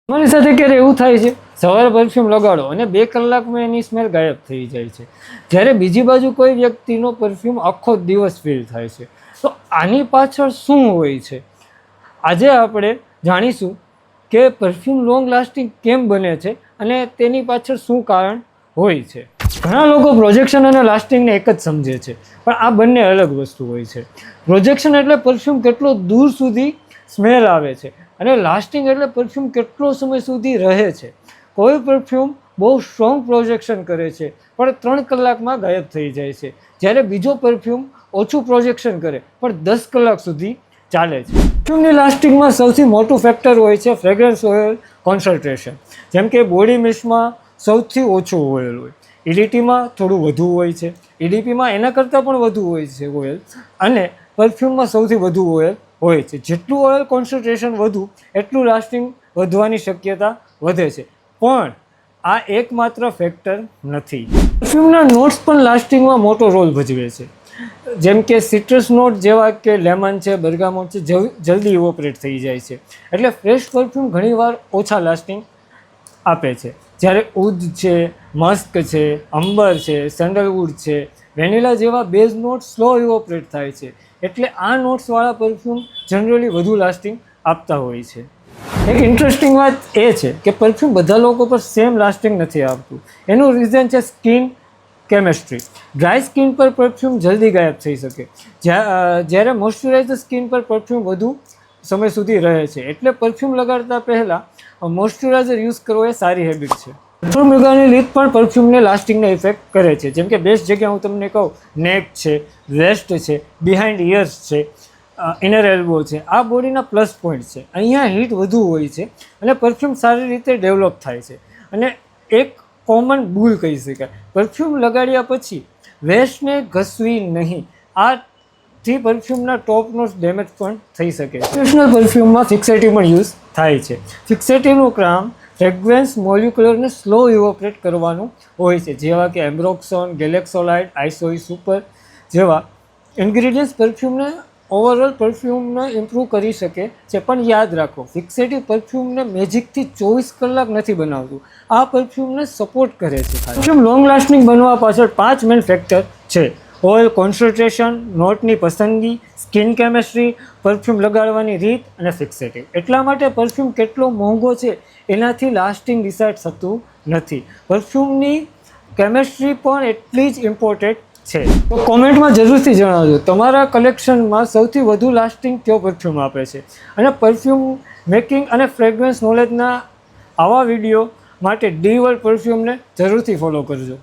મારી સાથે ક્યારે એવું થાય છે, સવારે પરફ્યુમ લગાડો અને 2 કલાકમાં એની સ્મેલ ગાયબ થઈ જાય છે, જ્યારે બીજી બાજુ કોઈ વ્યક્તિનો પરફ્યુમ આખો દિવસ ફીલ થાય છે. તો આની પાછળ શું હોય છે? આજે આપણે જાણીશું કે પરફ્યુમ લોંગ લાસ્ટિંગ કેમ બને છે અને તેની પાછળ શું કારણ હોય છે. ઘણા લોકો પ્રોજેક્શન અને લાસ્ટિંગને એક જ સમજે છે, પણ આ બંને અલગ વસ્તુ હોય છે. પ્રોજેક્શન એટલે પરફ્યુમ કેટલો દૂર સુધી સ્મેલ આવે છે અને લાસ્ટિંગ એટલે પરફ્યુમ કેટલો સમય સુધી રહે છે. કોઈ પરફ્યુમ બહુ સ્ટ્રોંગ પ્રોજેક્શન કરે છે પણ 3 કલાકમાં ગાયબ થઈ જાય છે, જ્યારે બીજો પરફ્યુમ ઓછું પ્રોજેક્શન કરે પણ 10 કલાક સુધી ચાલે છે. પરફ્યુમની લાસ્ટિંગમાં સૌથી મોટું ફેક્ટર હોય છે ફ્રેગ્રન્સ ઓઇલ કોન્સન્ટ્રેશન. જેમ કે બોડી મિસ્ટમાં સૌથી ઓછું ઓઇલ હોય, EDTમાં થોડું વધુ હોય છે, EDPમાં એના કરતાં પણ વધુ હોય છે ઓઇલ, અને પરફ્યુમમાં સૌથી વધુ ઓઇલ હોય છે. જેટલું ઓઇલ કોન્સન્ટ્રેશન વધુ એટલું લાસ્ટિંગ વધવાની શક્યતા વધે છે. પણ આ એકમાત્ર ફેક્ટર નથી. પરફ્યુમના નોટ્સ પણ લાસ્ટિંગમાં મોટો રોલ ભજવે છે. જેમ કે સિટ્રસ નોટ જેવા કે લેમન છે, બર્ગામોટ છે, જલ્દી ઇવોપરેટ થઈ જાય છે, એટલે ફ્રેશ પરફ્યુમ ઘણીવાર ઓછા લાસ્ટિંગ આપે છે. જ્યારે ઉદ છે, મસ્ક છે, અંબર છે, સેન્ડલવુડ છે, વેનિલા જેવા બેઝ નોટ સ્લો ઇવોપરેટ થાય છે, એટલે આ નોટ્સવાળા પરફ્યુમ જનરલી વધુ લાસ્ટિંગ આપતા હોય છે. એક ઇન્ટરેસ્ટિંગ વાત એ છે કે પરફ્યુમ બધા લોકો પર સેમ લાસ્ટિંગ નથી આપતું. એનું રીઝન છે સ્કિન કેમેસ્ટ્રી. ડ્રાય સ્કિન પર પરફ્યુમ જલ્દી ગાયબ થઈ શકે, જ્યારે મોઇશ્ચરાઇઝર સ્કિન પર પરફ્યુમ વધુ સમય સુધી રહે છે. એટલે પરફ્યુમ લગાડતા પહેલાં મોઇશ્ચરાઇઝર યુઝ કરવો એ સારી હેબિટ છે. પરફ્યુમ લગાવવાની રીત પણ પરફ્યુમને લાસ્ટિંગને ઇફેક્ટ કરે છે. જેમ કે બેસ્ટ જગ્યા હું તમને કહું, નેક છે, વેસ્ટ છે, બિહાઇન્ડ ઇયર્સ છે, ઇનર એલ્બો છે. આ બોડીના પ્લસ પોઈન્ટ છે. અહીંયા હીટ વધુ હોય છે અને પરફ્યુમ સારી રીતે ડેવલપ થાય છે. અને એક કોમન ભૂલ કહી શકાય, પરફ્યુમ લગાડ્યા પછી વેસ્ટને ઘસવી નહીં. આથી પરફ્યુમના ટોપ નોટ્સ ડેમેજ પણ થઈ શકે છે. પ્રોફેશનલ પરફ્યુમમાં ફિક્સેટિવ પણ યુઝ થાય છે. ફિક્સેટિવનું કામ ફ્રેગ્રન્સ મોલિક્યુલરને સ્લો ઇવોપરેટ કરવાનું હોય છે, જેવા કે એમ્બ્રોક્સોન, ગેલેક્સોલાઇડ, આઇસોઈ સુપર જેવા ઇન્ગ્રીડિયન્ટ્સ પરફ્યુમને ઓવરઓલ પરફ્યુમને ઇમ્પ્રૂવ કરી શકે છે. પણ યાદ રાખો, ફિક્સેટિવ પરફ્યુમને મેજિકથી 24 કલાક નથી બનાવતું, આ પરફ્યુમને સપોર્ટ કરે છે. પરફ્યુમ લોંગ લાસ્ટિંગ બનવા પાછળ 5 મેઇન ફેક્ટર છે: ઓઇલ કોન્સન્ટ્રેશન, નોટની પસંદગી, સ્કિન કેમેસ્ટ્રી, પરફ્યુમ લગાડવાની રીત અને ફિક્સેટિવ. એટલા માટે પરફ્યુમ કેટલો મોંઘો છે એનાથી લાસ્ટિંગ ડિસાઇડ થતું નથી. પરફ્યુમની કેમેસ્ટ્રી પણ એટલી જ ઇમ્પોર્ટન્ટ છે. તો કોમેન્ટમાં જરૂરથી જણાવજો તમારા કલેક્શનમાં સૌથી વધુ લાસ્ટિંગ કયો પરફ્યુમ આપે છે. અને પરફ્યુમ મેકિંગ અને ફ્રેગ્રન્સ નોલેજના આવા વિડીયો માટે ડી વર્લ્ડ પરફ્યુમને જરૂરથી ફોલો કરજો.